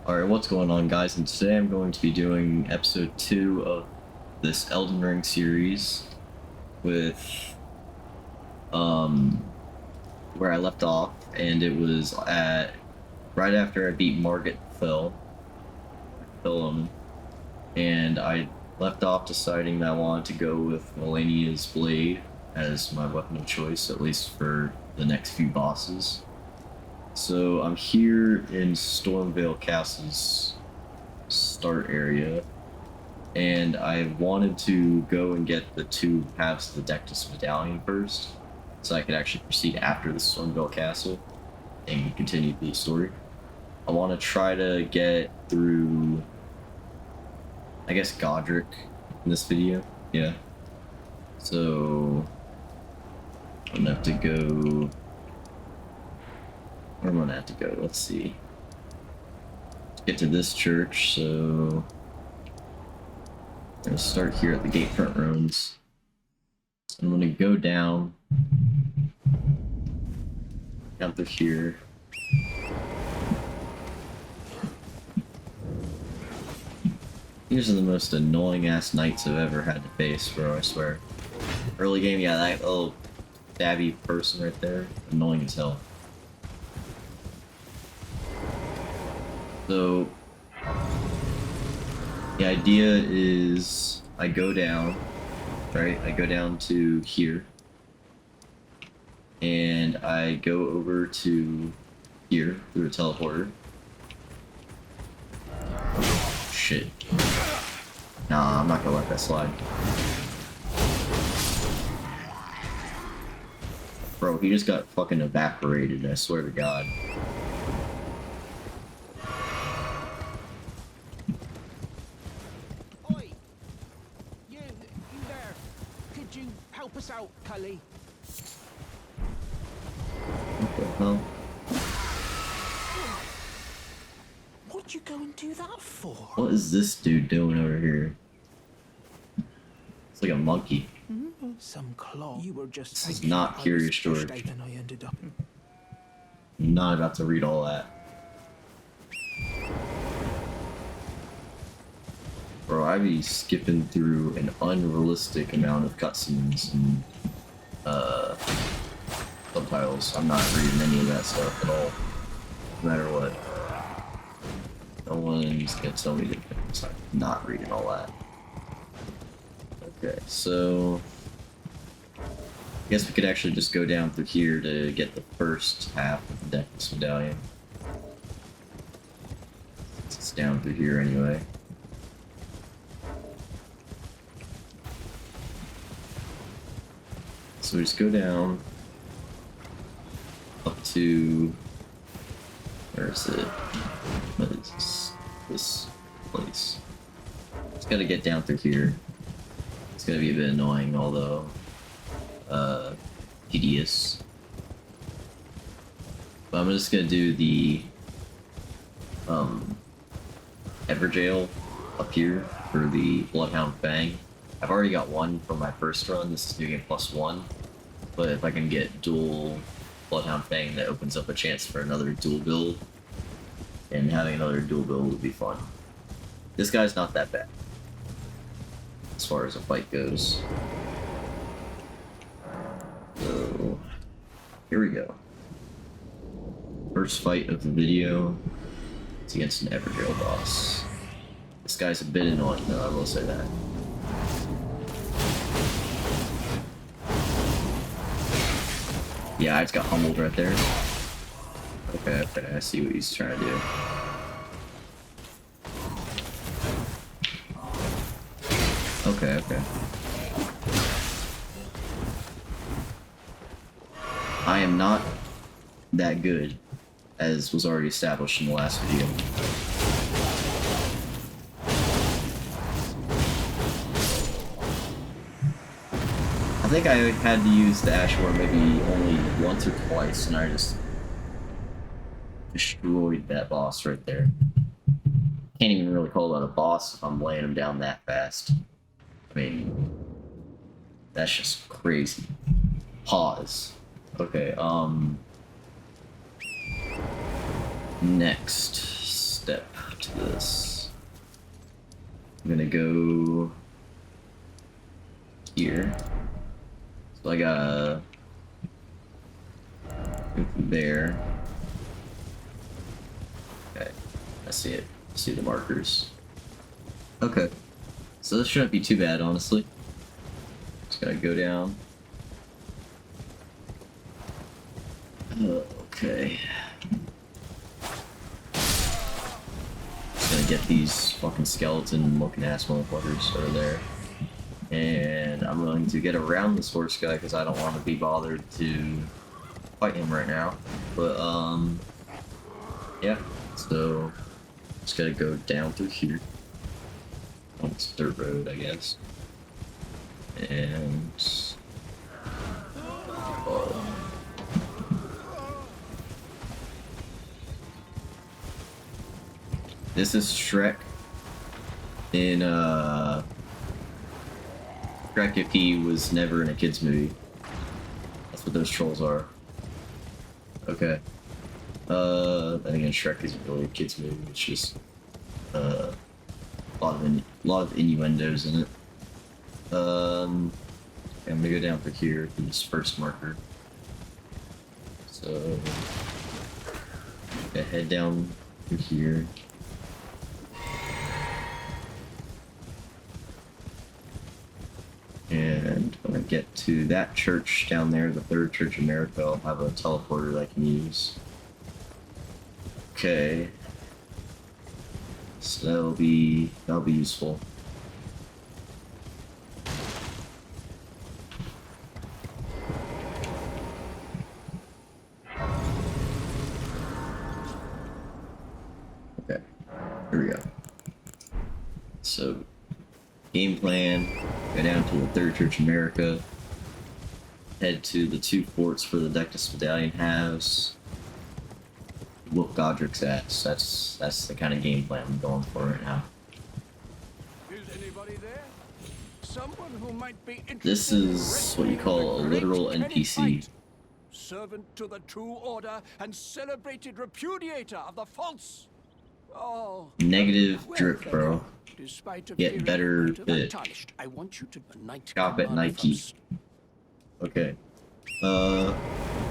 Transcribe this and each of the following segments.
Alright, what's going on, guys? And today I'm going to be doing episode 2 of this Elden Ring series with where I left off, and it was at right after I beat Margit Phil, and I left off deciding that I wanted to go with Melania's blade as my weapon of choice, at least for the next few bosses. So I'm here in Stormvale Castle's start area, and I wanted to go and get the 2 halves of the Dectus medallion first, so I could actually proceed after the Stormvale Castle and continue the story. I want to try to get through, I guess, Godric in this video. Yeah. So I'm gonna have to go. Where am I gonna have to go? Let's see. Let's get to this church, so I'm gonna start here at the Gatefront Ruins. I'm gonna go down through here. These are the most annoying ass knights I've ever had to face, bro, I swear. Early game, yeah, that little stabby person right there, annoying as hell. So the idea is I go down, right? I go down to here, and I go over to here through a teleporter. Shit. Nah, I'm not gonna let that slide. Bro, he just got fucking evaporated, I swear to God. Oi! You there. Could you help us out, Cully? What the hell? What'd you go and do that for? What is this dude doing over here? It's like a monkey. Some claw. You were just This is not Curious George. And I ended up. I'm not about to read all that. Bro, I be skipping through an unrealistic amount of cutscenes and subtitles. I'm not reading any of that stuff at all. No matter what. No one's gonna tell me that I'm not reading all that. Okay, so I guess we could actually just go down through here to get the first half of the Dectus medallion. It's down through here anyway. So we just go down up to, where is it? What is this? This place. Just gotta get down through here. It's gonna be a bit annoying, although tedious. But I'm just gonna do the Everjail up here for the Bloodhound Fang. I've already got one from my first run. This is doing it +1, but if I can get dual Bloodhound Fang, that opens up a chance for another dual build, and having another dual build would be fun. This guy's not that bad as far as a fight goes. So here we go. First fight of the video. It's against an Everjail boss. This guy's a bit annoying though, I will say that. Yeah, I just got humbled right there. Okay, I see what he's trying to do. Okay. I am not that good, as was already established in the last video. I think I had to use the Ash War maybe only once or twice, and I just destroyed that boss right there. Can't even really call that a boss if I'm laying him down that fast. I mean, that's just crazy. Pause. Okay, next step to this. I'm gonna go here. So I gotta go from there. Okay, I see it. I see the markers. Okay, so this shouldn't be too bad, honestly. Just gotta go down. Okay. Just gonna get these fucking skeleton-looking ass motherfuckers that are there. And I'm going to get around this horse guy because I don't want to be bothered to fight him right now. But, yeah. So, just gotta go down through here. On this dirt road, I guess. And... this is Shrek in, Shrek if he was never in a kid's movie. That's what those trolls are. Okay. Then again, Shrek isn't really a kid's movie. It's just a lot of innuendos in it. Okay, I'm gonna go down for here for this first marker. So, head down through here. And when I get to that church down there, the Third Church of America, I'll have a teleporter that I can use. Okay. So that'll be useful. Okay. Here we go. So game plan, go down to the Third Church of America, head to the 2 forts for the Dectus Medallion has, whoop Godric's ass. That's the kind of game plan I'm going for right now. Is anybody there? Someone who might be interested This in is what you call a rescuing the literal great Kenny NPC. Fight, servant to the true order and celebrated repudiator of the false. Oh, Negative well, drip, then, bro. despite Get appearing better quite fit. untarnished, I want you to knight Shop at commander Nike. from Okay.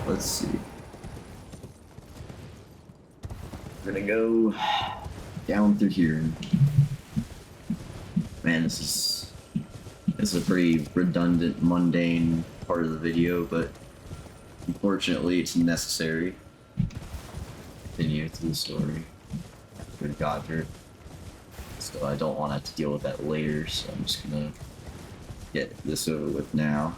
Let's see. We're gonna go down through here. Man, this is a pretty redundant, mundane part of the video, but unfortunately it's necessary. Continue through the story. Good Godric. So I don't want to have to deal with that later, so I'm just gonna get this over with now.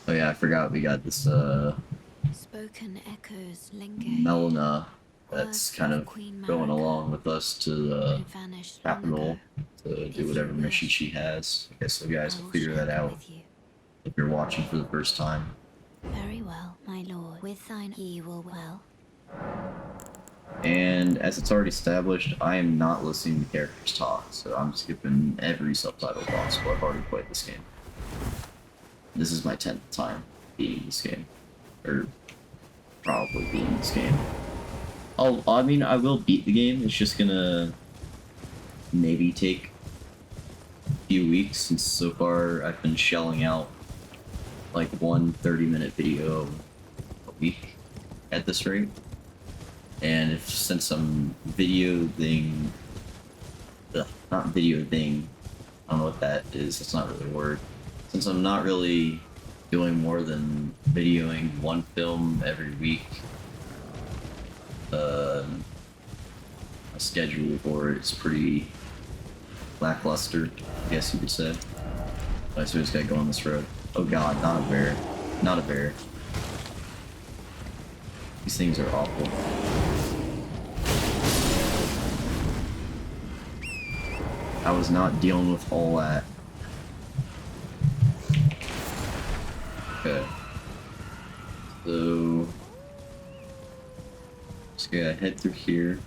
Oh yeah, I forgot we got this Spoken echoes linger. Melina that's Words kind of of Queen going Marika along with us to the had vanished long capital ago. to If do whatever you mission wish, she has. I guess you guys I will will figure share that them out with you. if you're watching for the first time. Very well, my lord. With thine he will well. And as it's already established, I am not listening to characters talk, so I'm skipping every subtitle possible. I've already played this game. This is my 10th time beating this game. Or probably beating this game. I mean, I will beat the game. It's just gonna maybe take a few weeks, since so far I've been shelling out like one 30-minute video a week at this rate. And since I'm videoing, not videoing, I don't know what that is, that's not really a word. Since I'm not really doing more than videoing one film every week, my schedule for it is pretty lackluster, I guess you could say. I just gotta go on this road. Oh god, not a bear. Not a bear. These things are awful. I was not dealing with all that. Okay. So... just gotta head through here.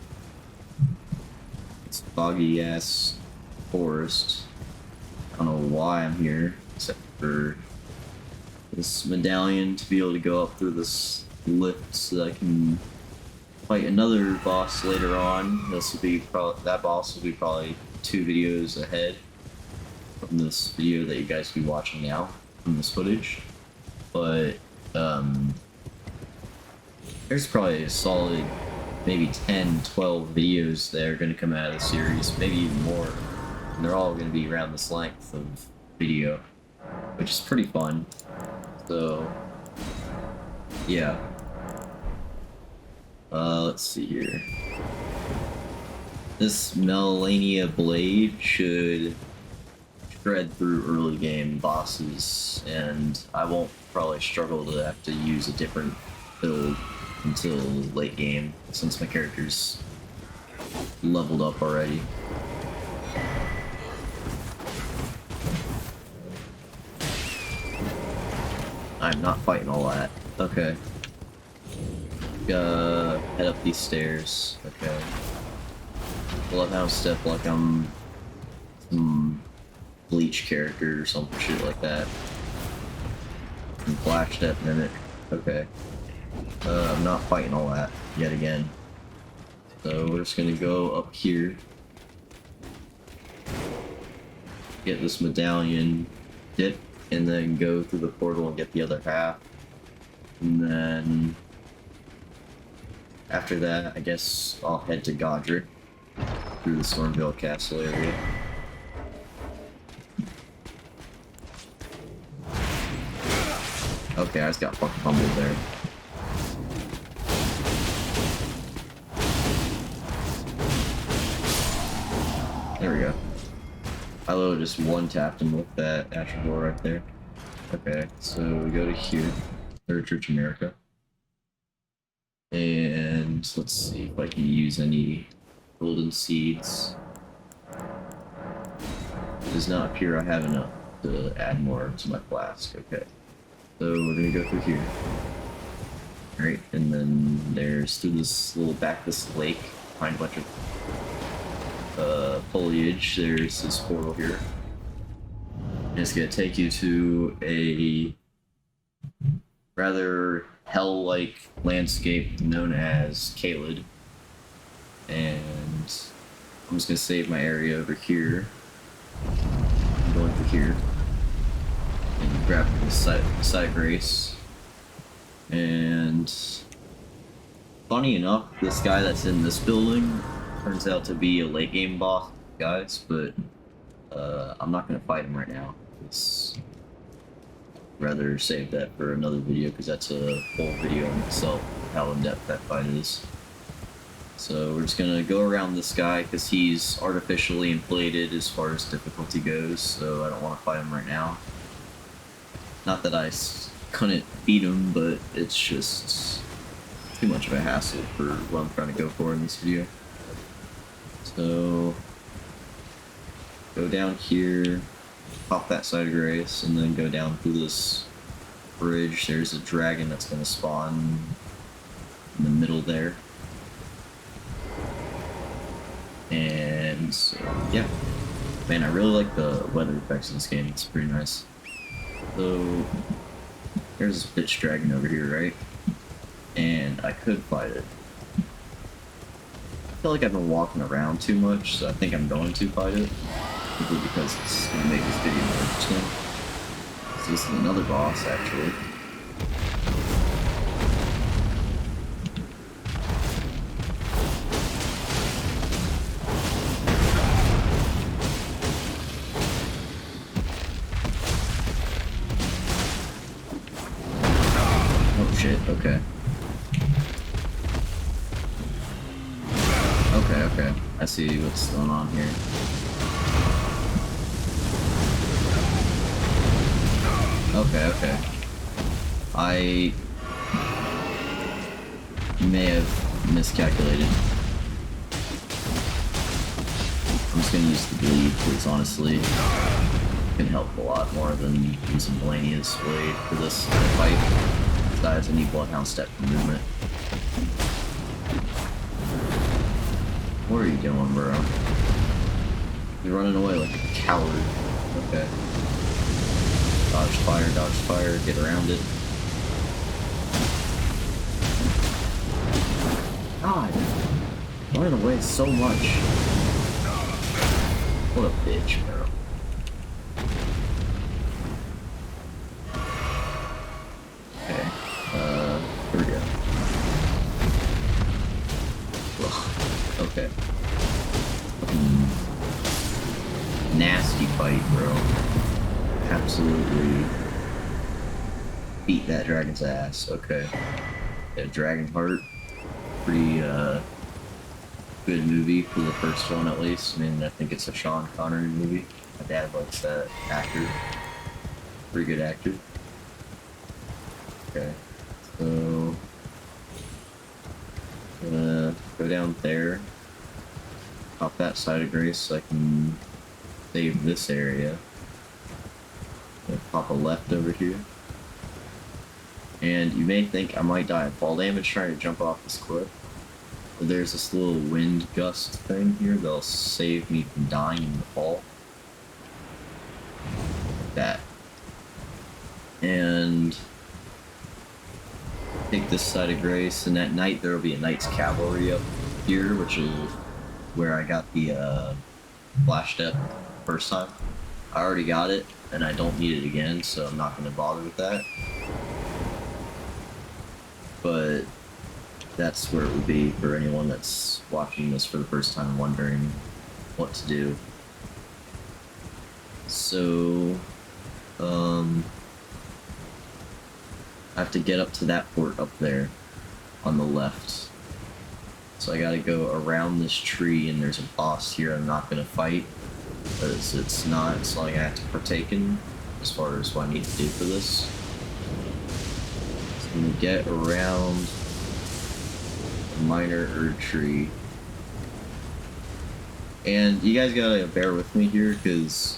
It's foggy ass forest. I don't know why I'm here, except for this medallion to be able to go up through this lift so that I can fight another boss later on. This will be that boss will be probably 2 videos ahead from this video that you guys will be watching now from this footage. But there's probably a solid maybe 10, 12 videos that are going to come out of the series, maybe even more. And they're all going to be around this length of video, which is pretty fun. So, yeah. Let's see here. This Melania blade should shred through early game bosses, and I won't probably struggle to have to use a different build until late game, since my character's leveled up already. I'm not fighting all that. Okay. Head up these stairs. Okay. Bloodhound step like I'm some Bleach character or some shit like that. And Flash step mimic. Okay. I'm not fighting all that yet again. So we're just gonna go up here. Get this medallion, dip, and then go through the portal and get the other half. And then after that, I guess I'll head to Godric through the Stormvale Castle area. Okay, I just got fucking fumbled there. There we go. I literally just one-tapped him with that Astral right there. Okay, so we go to here, Third Church America. And let's see if I can use any golden seeds. It does not appear I have enough to add more to my flask. Okay, so we're gonna go through here. Alright, and then there's through this little back this lake, find a bunch of foliage. There's this portal here. And it's gonna take you to a rather hell-like landscape known as Caelid. And I'm just gonna save my area over here. I'm going through here. And grab the side grace. And funny enough, this guy that's in this building turns out to be a late game boss, guys, but I'm not gonna fight him right now. It's rather save that for another video because that's a whole video in itself, how in depth that fight is. So we're just gonna go around this guy because he's artificially inflated as far as difficulty goes, so I don't want to fight him right now. Not that I couldn't beat him, but it's just too much of a hassle for what I'm trying to go for in this video. So go down here, pop that side of grace, and then go down through this bridge. There's a dragon that's going to spawn in the middle there. And so, yeah. Man, I really like the weather effects in this game. It's pretty nice. So, there's this bitch dragon over here, right? And I could fight it. I feel like I've been walking around too much, so I think I'm going to fight it. Simply because it's going to make this video more interesting. So this is another boss, actually. Oh shit, okay. Okay. I see what's going on here. Okay. I may have miscalculated. I'm just gonna use the bleed because honestly it can help a lot more than using Melania's blade for this fight. Besides, I need Bloodhound step for movement. What are you doing, bro? You're running away like a coward. What Okay. Dodge fire, get around it. God, running away so much. What a bitch, bro. Okay, here we go. Ugh. Okay. Nasty fight, bro. Absolutely beat that dragon's ass. Okay. Yeah, Dragon Heart. Pretty, good movie for the first one, at least. I mean, I think it's a Sean Connery movie. My dad likes that actor. Pretty good actor. Okay. So, gonna go down there. Pop that side of grace so I can save this area. Gonna pop a left over here. And you may think I might die of fall damage trying to jump off this cliff. But there's this little wind gust thing here that'll save me from dying in the fall. Like that. And take this side of grace, and at night there will be a Knight's Cavalry up here, which is where I got the flash step first time. I already got it, and I don't need it again, so I'm not going to bother with that. But that's where it would be for anyone that's watching this for the first time wondering what to do. So, I have to get up to that port up there on the left. So I gotta go around this tree, and there's a boss here I'm not gonna fight, because it's not something I have to partake in as far as what I need to do for this. So I'm gonna get around a minor Erd tree. And you guys gotta bear with me here, because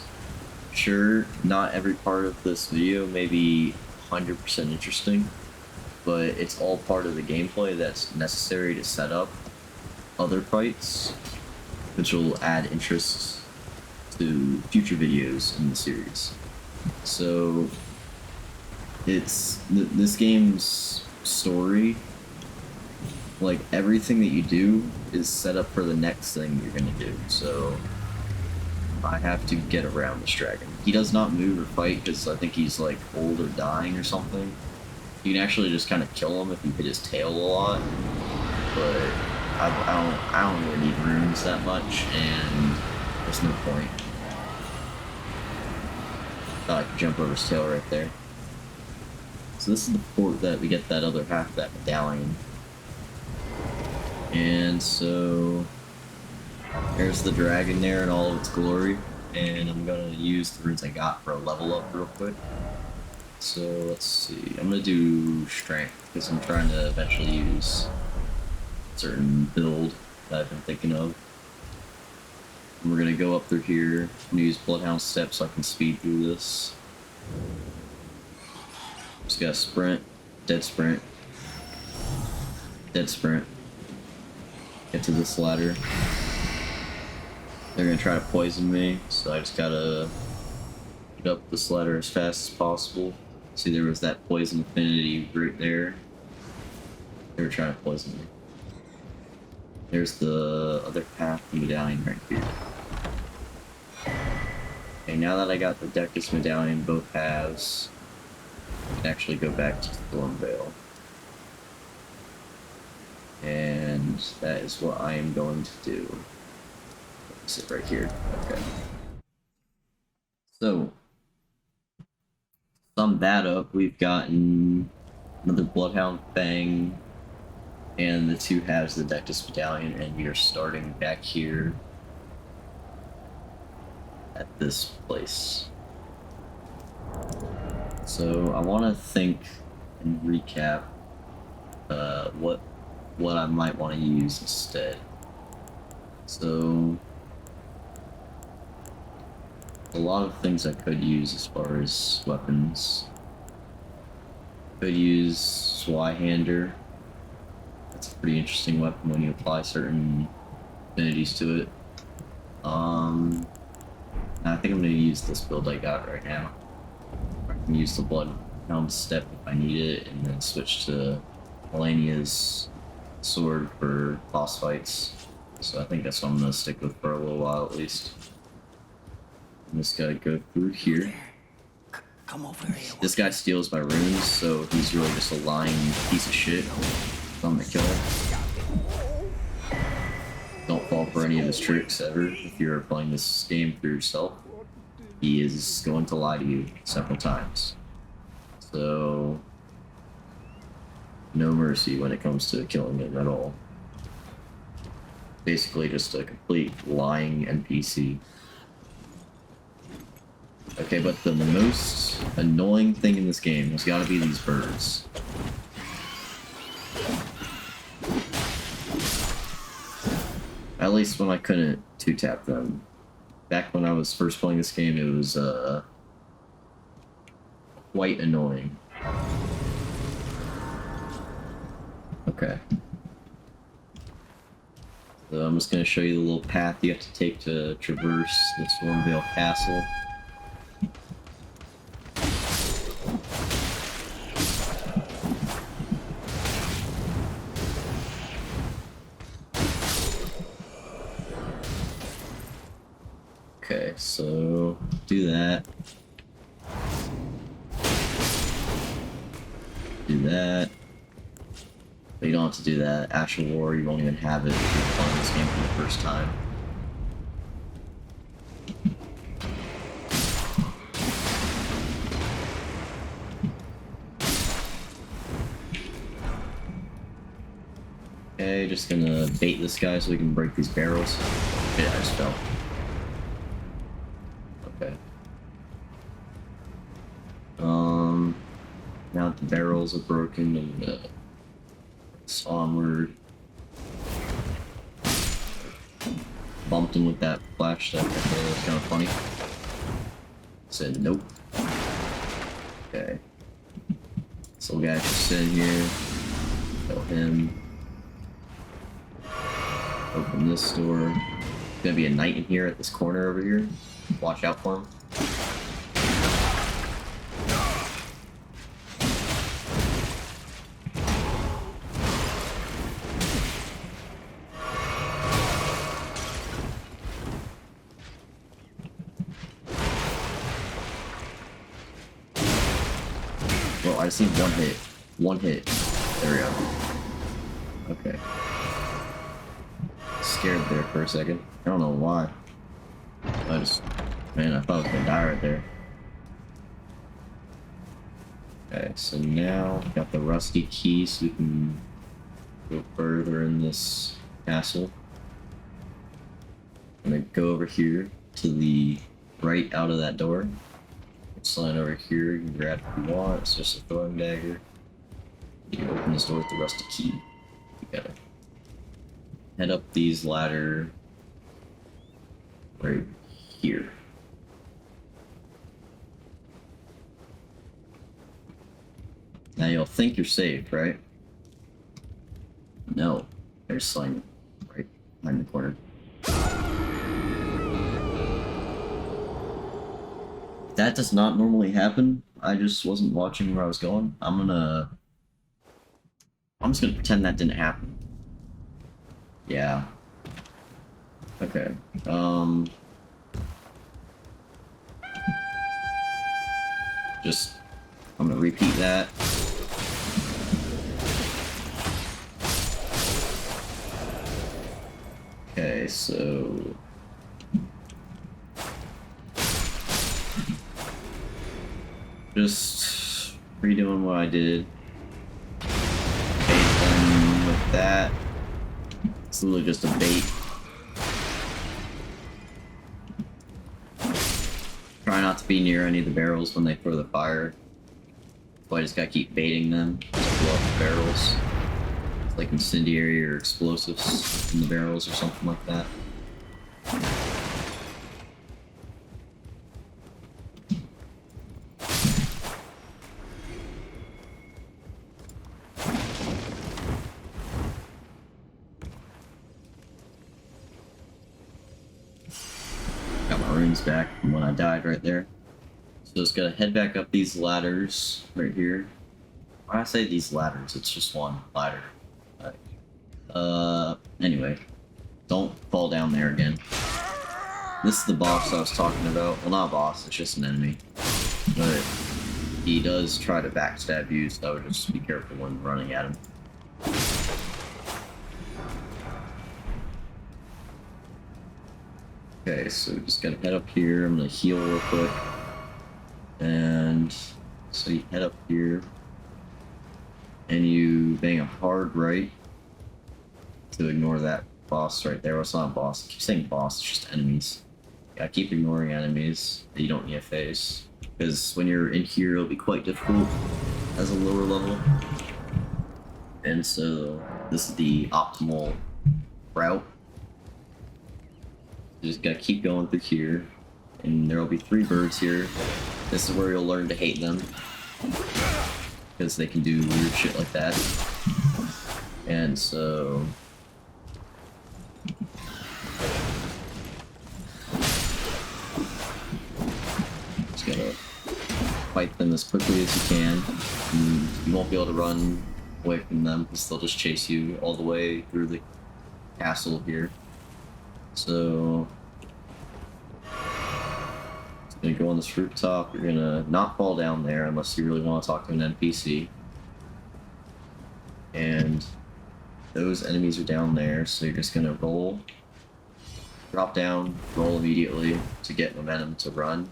sure, not every part of this video may be 100% interesting, but it's all part of the gameplay that's necessary to set up other fights, which will add interest to future videos in the series. So it's this game's story, like everything that you do is set up for the next thing you're gonna do. So I have to get around this dragon. He does not move or fight because I think he's like old or dying or something. You can actually just kind of kill him if you hit his tail a lot, but I don't really need runes that much, and there's no point. I can jump over his tail right there. So this is the port that we get that other half of that medallion. And so there's the dragon there in all of its glory, and I'm gonna use the runes I got for a level up real quick. So let's see, I'm gonna do strength because I'm trying to eventually use a certain build that I've been thinking of. And we're gonna go up through here, I'm gonna use Bloodhound Step so I can speed through this. Just gotta sprint, dead sprint, dead sprint. Get to this ladder. They're gonna try to poison me, so I just gotta get up this ladder as fast as possible. See, there was that poison affinity right there. They were trying to poison me. There's the other path medallion right here. Okay, now that I got the Decus medallion, both halves, I can actually go back to Thornvale. And that is what I am going to do. Sit right here. Okay. So, sum that up, we've gotten another Bloodhound Fang and the two halves of the Dectus medallion, and we are starting back here at this place. So I want to think and recap what I might want to use instead. So a lot of things I could use as far as weapons. Could use Zweihander. That's a pretty interesting weapon when you apply certain affinities to it. I think I'm gonna use this build I got right now. I can use the Bloodhound Step if I need it, and then switch to Melania's sword for boss fights. So I think that's what I'm gonna stick with for a little while at least. I'm just gotta go through here. Come over here. This guy steals my runes, so he's really just a lying piece of shit. So I'm gonna kill him. Don't fall for any of his tricks ever. If you're playing this game for yourself, he is going to lie to you several times. So, no mercy when it comes to killing him at all. Basically just a complete lying NPC. Okay, but the most annoying thing in this game has got to be these birds. At least when I couldn't two-tap them. Back when I was first playing this game, it was quite annoying. Okay. So I'm just going to show you the little path you have to take to traverse the Stormvale Castle. Okay, so do that. Do that. But you don't have to do that. Actual War, you won't even have it if you're playing this game for the first time. Okay, just gonna bait this guy so we can break these barrels. Yeah, I just fell. Okay. Now that the barrels are broken and it's onward. Bumped him with that flash step. I thought that was kind of funny. Said nope. Okay. This little guy just sitting here. Kill him. Open this door. There's gonna be a knight in here at this corner over here. Watch out for him. Well, I just need one hit. One hit. There we go. Okay. Scared there for a second. I don't know why. Man, I thought I was gonna die right there. Okay, so now got the rusty key so we can go further in this castle. I'm gonna go over here to the right out of that door. Slide over here, you can grab it if you want. It's just a throwing dagger. You open this door with the rusty key. You gotta head up these ladder right here. Now you'll think you're safe, right? No, there's slime right behind the corner. That does not normally happen. I just wasn't watching where I was going. I'm just gonna pretend that didn't happen. Yeah. Okay. I'm gonna repeat that. Okay, so just redoing what I did. Bait them with that. It's literally just a bait. Try not to be near any of the barrels when they throw the fire. So I just gotta keep baiting them to blow up the barrels. It's like incendiary or explosives in the barrels or something like that. enemies back from when I died right there. So just gotta head back up these ladders right here. When I say these ladders, it's just one ladder. Anyway, don't fall down there again. This is the boss I was talking about. Well, not a boss, it's just an enemy. But he does try to backstab you, so just be careful when running at him. Okay, so just gotta head up here. I'm gonna heal real quick. And so you head up here. And you bang a hard right to ignore that boss right there. Well, it's not a boss. I keep saying boss, it's just enemies. I keep ignoring enemies that you don't need to face. Because when you're in here, it'll be quite difficult as a lower level. And so this is the optimal route. You just gotta keep going through here. And there'll be 3 birds here. This is where you'll learn to hate them. Because they can do weird shit like that. And so... just gotta fight them as quickly as you can. And you won't be able to run away from them because they'll just chase you all the way through the castle here. So... you're gonna go on this rooftop, you're gonna not fall down there unless you really want to talk to an NPC. And those enemies are down there, so you're just gonna roll, drop down, roll immediately to get momentum to run,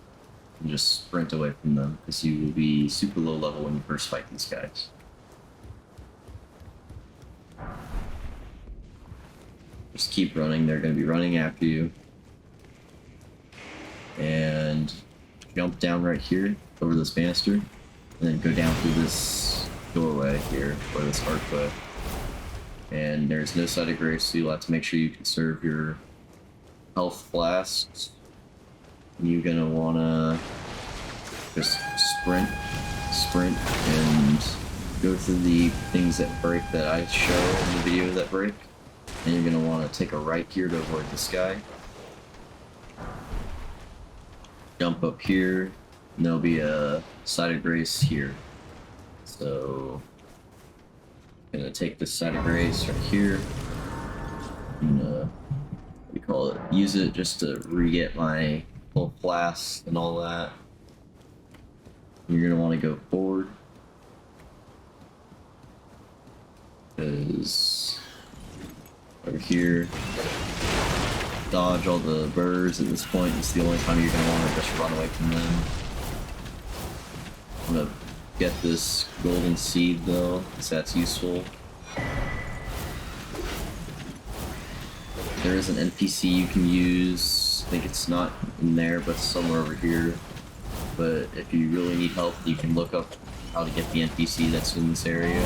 and just sprint away from them, because you will be super low level when you first fight these guys. Just keep running, they're gonna be running after you. And jump down right here over this banister, and then go down through this doorway here, or this archway. And there's no side of grace, so you'll have to make sure you conserve your health flasks. You're gonna wanna just sprint, and go through the things that break that I show in the video that break. And you're gonna wanna take a right here to avoid this guy. Jump up here, and there'll be a side of grace here. So, I'm gonna take this side of grace right here. I'm gonna, what do you call it? Use it just to re-get my full flask and all that. You're gonna want to go forward, because over here, dodge all the birds at this point. It's the only time you're going to want to just run away from them. I'm going to get this golden seed though, because that's useful. There is an NPC you can use. I think it's not in there, but somewhere over here. But if you really need help, you can look up how to get the NPC that's in this area.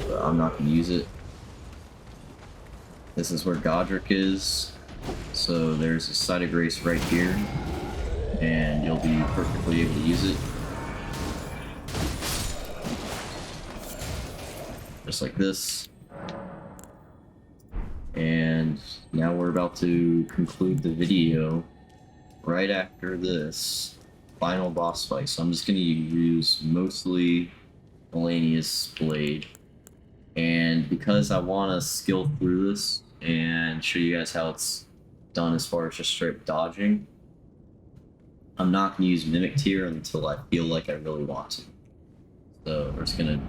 But I'm not going to use it. This is where Godric is, so there's a side of grace right here, and you'll be perfectly able to use it. Just like this. And now we're about to conclude the video right after this final boss fight. So I'm just going to use mostly Melania's blade. And because I want to skill through this and show you guys how it's done as far as just straight dodging, I'm not going to use Mimic Tier until I feel like I really want to. So we're just going to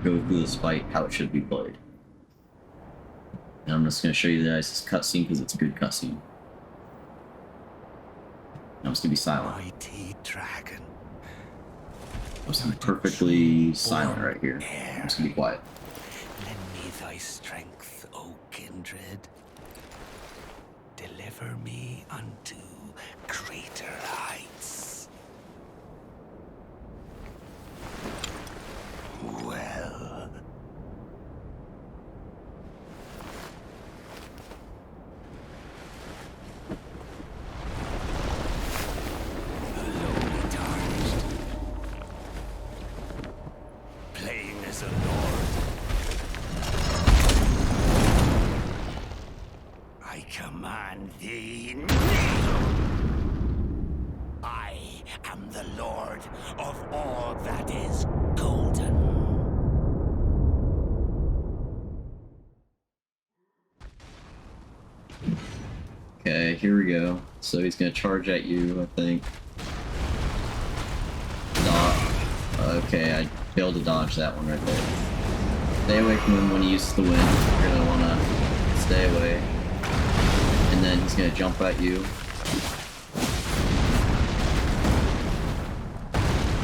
go through this fight how it should be played. And I'm just going to show you guys this cutscene because it's a good cutscene. I'm just going to be silent. Mighty dragon. I'm just going to be perfectly silent right here. I'm just going to be quiet. Lend me thy strength, O kindred. Deliver me unto greater heights. Well. Lowly tarnished. Playing as a lord. I command thee now. am the lord of all that is golden. Okay, here we go. So he's gonna charge at you, I think. Okay, I failed to dodge that one right there. Stay away from him when he uses the wind. You're gonna wanna stay away. And then he's gonna jump at you.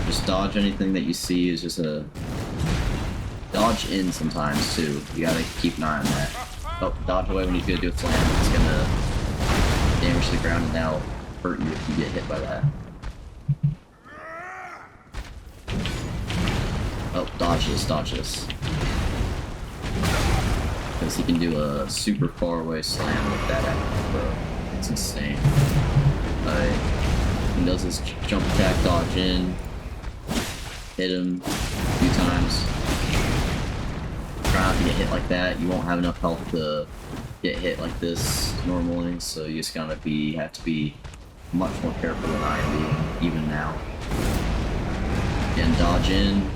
Just dodge anything that you see is just a... Dodge in sometimes too. You gotta keep an eye on that. Oh, dodge away when he's gonna do a slam. It's gonna damage the ground and that'll hurt you if you get hit by that. Oh, dodge this, dodge this. Because he can do a super far away slam with that active throw. It's insane. He does his jump attack, dodge in, hit him a few times. Try not to get hit like that. You won't have enough health to get hit like this normally, so you just gotta have to be much more careful than I am being, even now. Again, dodge in,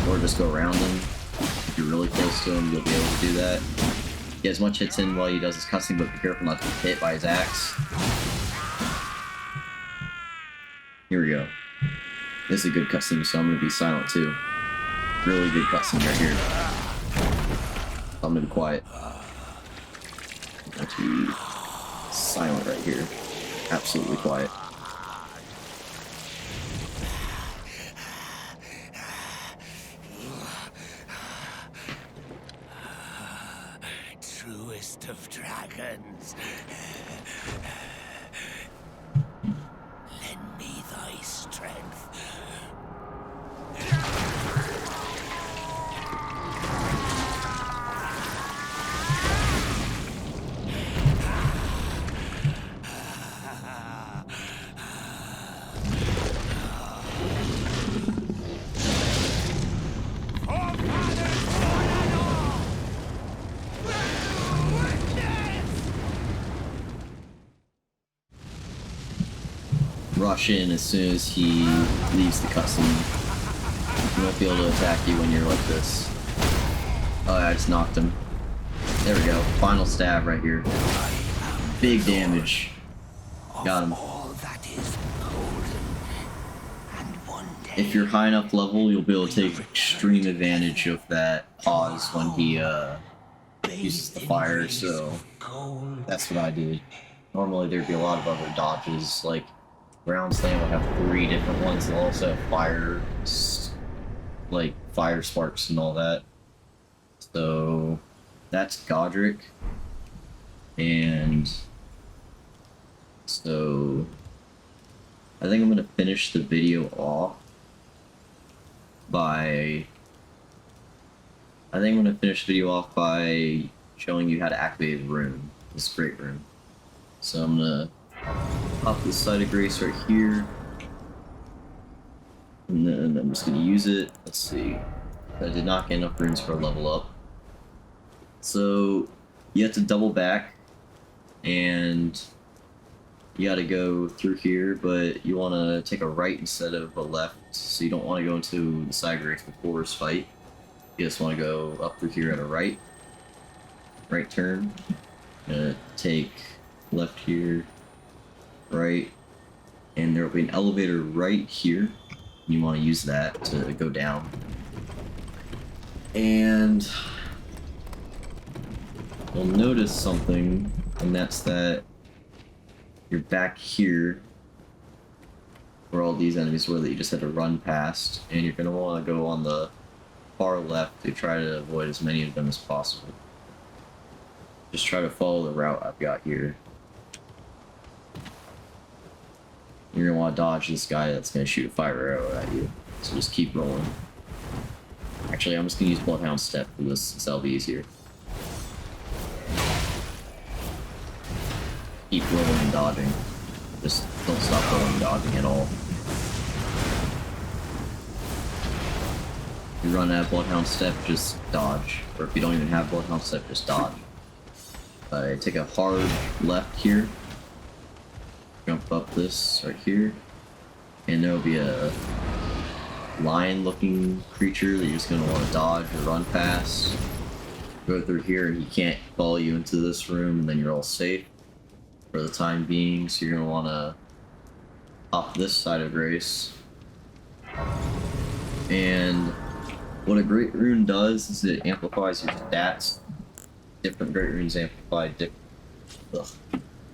or just go around him. If you're really close to him, you'll be able to do that. Get as much hits in while he does his cussing, but be careful not to get hit by his axe. Here we go. This is a good cutscene, so I'm gonna be silent too. Really good cutscene right here. I'm gonna be quiet. I'm going to be silent right here. Absolutely quiet. Truest of dragons, lend me thy strength. Rush in as soon as he leaves the cutscene. He won't be able to attack you when you're like this. Oh, I just knocked him. There we go. Final stab right here. Big damage. Got him. If you're high enough level, you'll be able to take extreme advantage of that pause when he uses the fire, so that's what I did. Normally there'd be a lot of other dodges, like Ground Slam will have 3 different ones. They'll also have fire, like fire sparks and all that. So that's Godric. And so I think I'm gonna finish the video off by showing you how to activate a rune, this great rune. So I'm gonna pop this side of grace right here, and then I'm just gonna use it. Let's see. I did not get enough runes for a level up. So you have to double back, and you gotta go through here, but you wanna take a right instead of a left, so you don't wanna go into the side grace before this fight. You just wanna go up through here at a right turn. Take left here, right, and there will be an elevator right here. You want to use that to go down. And you'll notice something, and that's that you're back here where all these enemies were that you just had to run past, and you're going to want to go on the far left to try to avoid as many of them as possible. Just try to follow the route I've got here. You're gonna want to dodge this guy that's gonna shoot a fire arrow at you. So just keep rolling. Actually, I'm just gonna use Bloodhound Step for this, since that'll be easier. Keep rolling and dodging. Just don't stop rolling and dodging at all. If you run out of Bloodhound Step, just dodge. Or if you don't even have Bloodhound Step, just dodge. Take a hard left here. Jump up this right here. and there'll be a lion-looking creature that you're just gonna want to dodge or run past. Go through here, and he can't follow you into this room, and then you're all safe for the time being. So you're gonna want to hop this side of Grace. And what a Great Rune does is it amplifies your stats. Different Great Runes amplify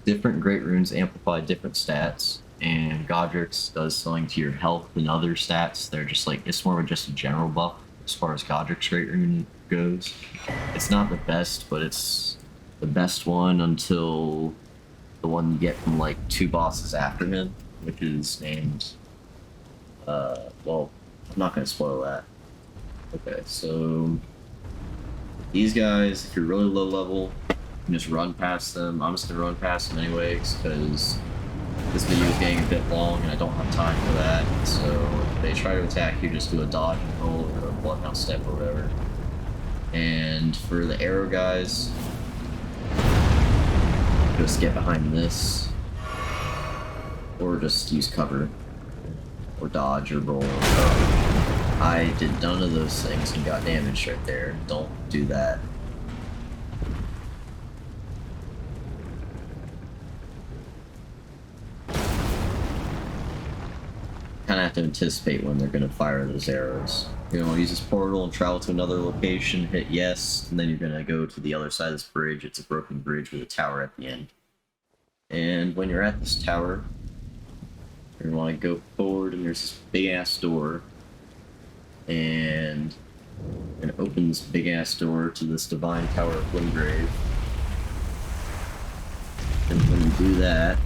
different Great Runes amplify different stats, and Godric's does something to your health and other stats. They're just like, it's more of just a general buff as far as Godric's Great Rune goes. It's not the best, but it's the best one until the one you get from like 2 bosses after him, which is named, well, I'm not gonna spoil that. Okay, so these guys, if you're really low level, you can just run past them. I'm just gonna run past them anyways, because this video is getting a bit long and I don't have time for that. So if they try to attack you, just do a dodge and roll or a bloodhound step or whatever. And for the arrow guys, just get behind this, or just use cover, or dodge or roll. I did none of those things and got damaged right there. Don't do that. Kind of have to anticipate when they're going to fire those arrows. You're going to use this portal and travel to another location, hit yes, and then you're going to go to the other side of this bridge. It's a broken bridge with a tower at the end. And when you're at this tower, you're going to want to go forward, and there's this big ass door. And you're going to open this big ass door to this Divine Tower of Windgrave. And when you do that,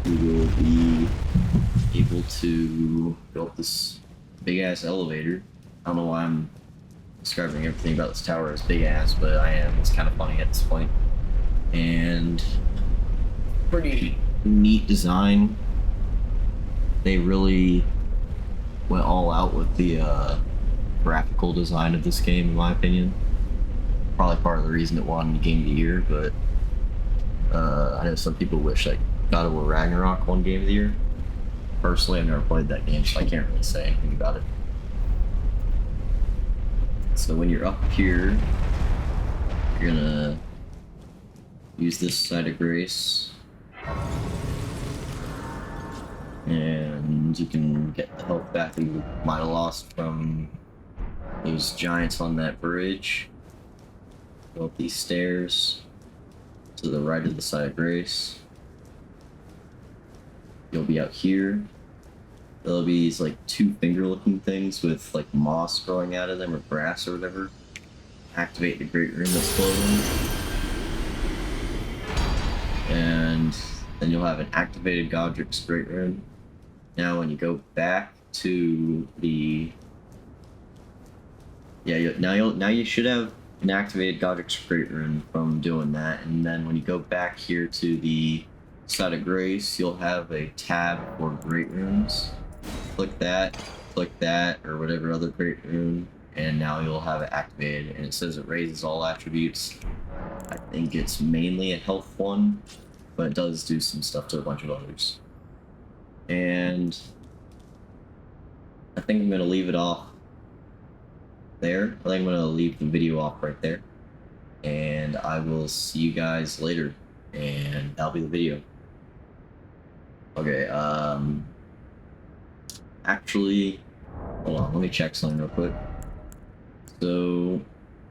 you will be able to go up this big ass elevator. I don't know why I'm describing everything about this tower as big ass, but I am. It's kind of funny at this point. And pretty neat design. They really went all out with the graphical design of this game, in my opinion. Probably part of the reason it won Game of the Year, but I know some people wish like God of War Ragnarok won Game of the Year. Personally, I've never played that game, so I can't really say anything about it. So when you're up here, you're gonna use this side of Grace, and you can get the health back that you might have lost from those giants on that bridge. Go up these stairs to the right of the side of Grace. You'll be out here. There'll be these like 2 finger-looking things with like moss growing out of them or grass or whatever. Activate the Great Rune that's floating. And then you'll have an activated Godric's Great Rune. Now when you go back to the... Yeah, now you should have an activated Godric's Great Rune from doing that, and then when you go back here to the side of Grace, you'll have a tab for Great Runes. Click that, or whatever other Great Rune, and now you'll have it activated, and it says it raises all attributes. I think it's mainly a health one, but it does do some stuff to a bunch of others. And I think I'm going to leave it off there. I think I'm going to leave the video off right there. And I will see you guys later. And that'll be the video. Okay, actually, hold on, let me check something real quick. So,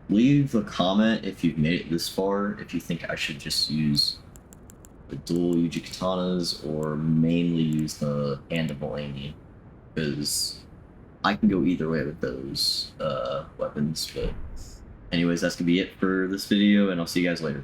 leave a comment if you've made it this far, if you think I should just use the dual Yuji katanas or mainly use the Hand of Mulaney, because I can go either way with those weapons. But anyways, that's gonna be it for this video, and I'll see you guys later.